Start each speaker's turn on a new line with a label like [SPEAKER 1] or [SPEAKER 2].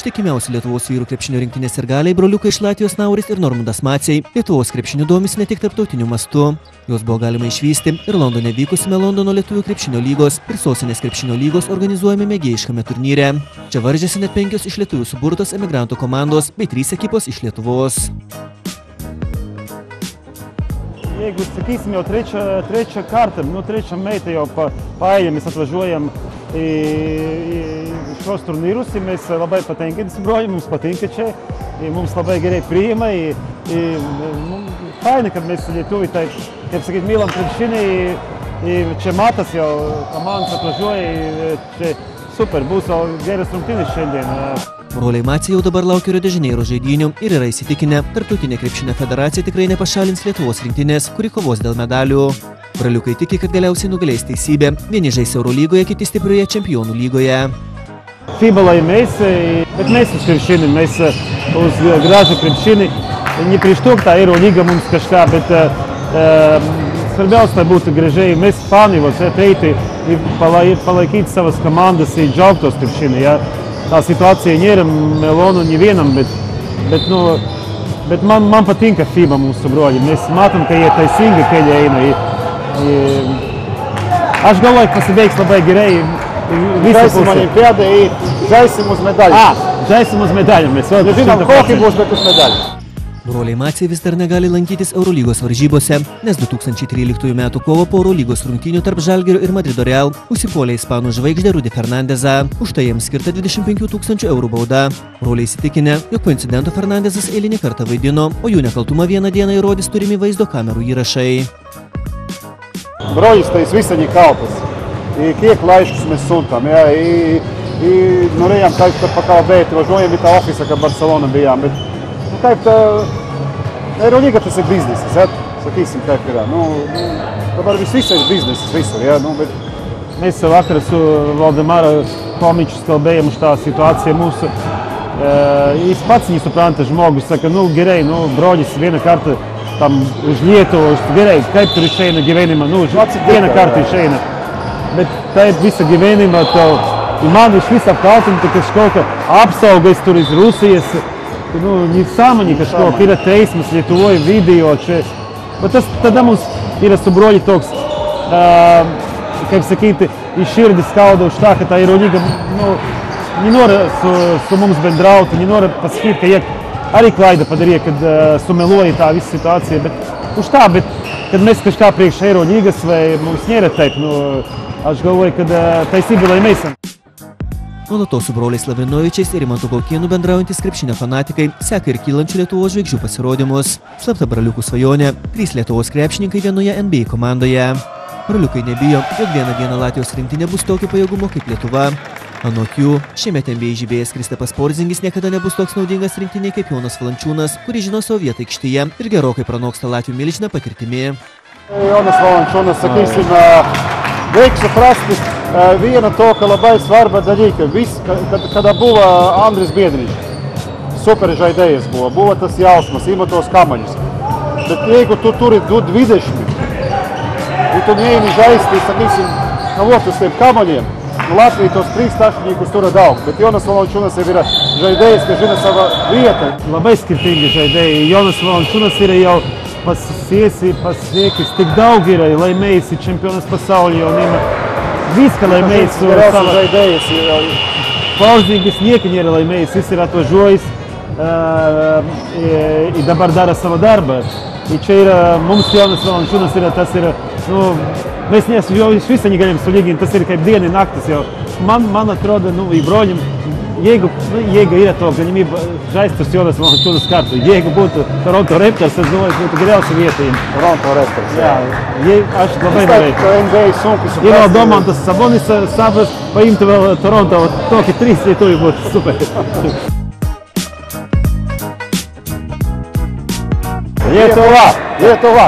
[SPEAKER 1] Ištikimiausi Lietuvos vyrų krepšinio rinktinės sirgaliai broliukai iš Latvijos Nauris ir Normundas Maciai Lietuvos krepšiniu domisi ne tik tarptautiniu mastu. Jos buvo galima išvysti ir Londone vykusiame Londono lietuvių krepšinio lygos ir sostinės krepšinio lygos organizuojame mėgėjiškame turnyre. Čia varžėsi net 5 iš lietuvių suburtos emigrantų komandos bei 3 ekipos iš Lietuvos.
[SPEAKER 2] Jeigu, sakysim, jau trečią kartą, trečią meitą jau paėjam, mes atvažiuojam į šios turnyrus, mes labai patinka, mums patinka čia, mums labai gerai priima, faina, kad mes lietuviai, taip, kaip sakyt, mylam krepšinį, čia matas jau, komandas atvažiuoja, čia super, bus geras rungtynės šiandien.
[SPEAKER 1] Broliai Maciai jau dabar laukia Rio de Janeiro žaidynių ir yra įsitikinę, Tarptautinė krepšinio federacija tikrai nepašalins Lietuvos rinktinės, kuri kovos dėl medalių. Broliukai tiki, kad galiausiai nugalės teisybė. Vieni žais Eurolygoje, kiti stiprioje Čempionų lygoje.
[SPEAKER 2] FIBA laimės, bet mes už krepšinį, mes už gražų krepšinį. Ne prieš to, kad ta Eurolyga mums kažką, bet svarbiausia būtų gražiai. Mes fanai ateiti ir palaikyti savas komandas ir džiaugtos krepšinį. Tā situācija nėra melonu nevienam, bet man patinka FIBA mūsu broļi. Mēs matam, ka ir taisīgi, ka eina. Aš galvoju, ka pasibeigs labai gerai.
[SPEAKER 3] Žaisim olimpiadą ir žaisim uz medaļu.
[SPEAKER 2] Žaisim uz medaļu.
[SPEAKER 3] Nežinom, kokie bus, bet uz medaļu.
[SPEAKER 1] Broliai Maciai vis dar negali lankytis Eurolygos varžybose, nes 2013 m. kovo po Eurolygos rungtynių tarp Žalgirio ir Madrido Real užsipuolė ispanų žvaigždę Rudy Fernandezą. Už tai jiems skirta 25 000 eurų bauda. Broliai įsitikinę, jog po incidento Fernandezas eilinį kartą vaidino, o jų nekaltumą vieną dieną įrodys turimi vaizdo kamerų įrašai.
[SPEAKER 3] Broļis tais visa nekaltas. Kiek laiškus mēs sūtām, norējām tā pakalbēt, važojam ir tā ofisa, ka Barcelona bijām, bet kaip Eurolīga tas ir biznesis, sakīsim, kaip ir. Dabar viss ir biznesis visur, bet
[SPEAKER 2] mēs vakar su Valdemāra Tomiču kalbējam uz tā situācija mūsu. Jis pats nesupranta žmogus, saka, gerai, broļis viena karta tam uz Lietuvu, gerai, kaip tur išeina gyvenimā, viena karta išeina. Bet taip visa gyvenimā, man iš visu apkaltinu, ka kaut kā apsaugas tur iz Rusijas, не sāmaņi, ka pirateismas Lietuvoja video, bet tas tada mums ir subroļi toks, kaip sakyti, iz širdis skaudoši tā, ka tā Eurolīga, nenora su mums bendrauti, nenora pasakīt, ka arī klaida padarīja, kad sumeloja tā visa situācija, bet uz tā, bet kad mēs kažkā priekš Eurolīgas vai mums nėra taip, aš galvoju, kad taisība laimēsim.
[SPEAKER 1] Nuolatos su broliais Lavinovičiais ir Rimantu Kaukienu bendraujantis krepšinio fanatikai seka ir kylančių Lietuvos žvaigždžių pasirodymus. Slapta broliukų svajonė – 3 Lietuvos krepšininkai vienoje NBA komandoje. Broliukai nebijo, jog vieną dieną Latvijos rinktinė bus tokio pajėgumo kaip Lietuva. Anot jų, šiemet NBA žaidėjas Kristapas Porzingis niekada nebus toks naudingas rinktinei kaip Jonas Valančiūnas, kuris žino savo vietą aikštėje ir gerokai pranoksta Latvių milžinę patirtimi.
[SPEAKER 3] Jonas Valančiūnas, sakysim, reikia suprasti viena to, ka labai svarba dalyka. Kada buvo Andris Biedriņš, super žaidējas buvo tas jausmas, ima tos kamaņus. Bet jeigu tu turi 20, i tu neimi žaisti, sakysim, uz tiem kamaņiem, Latvija tos 3 tašņīkus tur daug, bet Jonas Valančiūnas ir žaidējs, ka žina sava vieta.
[SPEAKER 2] Labai skirtingi žaidēji. Jonas Valančiūnas ir jau pasiekis tik daug ir laimējis čempionas pasaulī, un viska laimējis sava
[SPEAKER 3] žaidējas.
[SPEAKER 2] Porzingis nieka nėra laimējis, jis ir atvažiuojis i dabar dara savo darbą. I čia ir mums Jonas Valančiūnas ir tas ir, mēs iš viso negalim sulyginti, tas ir kaip diena naktis jau. Man atrodo, i broļim, jeigu ir to galimība žaisti uz Jonas Valančiūnas kartu, jeigu būtu Toronto Raptors, es domāju, būtu geriausia vieta jiem.
[SPEAKER 3] Toronto Raptors,
[SPEAKER 2] jā. Aš labai norētu. Ir vēl Domantas Sabonis savas paimtu vēl Toronto, toki 3 lietuvi būtu super.
[SPEAKER 3] Lietuva!